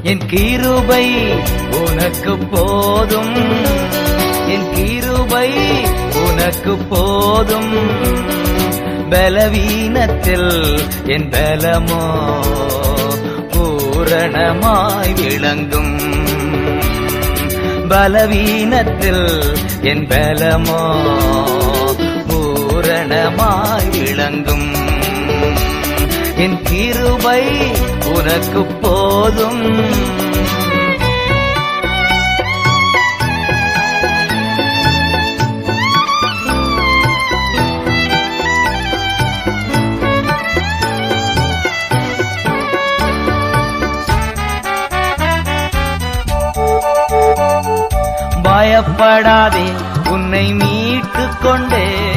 என் கிருபை உனக்கு போதும், என் கிருபை உனக்கு போதும். பலவீனத்தில் என் பலமோ பூரணமாய் விளங்கும். பலவீனத்தில் என் பலமோ பூரணமாய் விளங்கும். என் கிருபை உனக்கு போதும். பயப்படாதே, உன்னை மீட்டுக் கொண்டே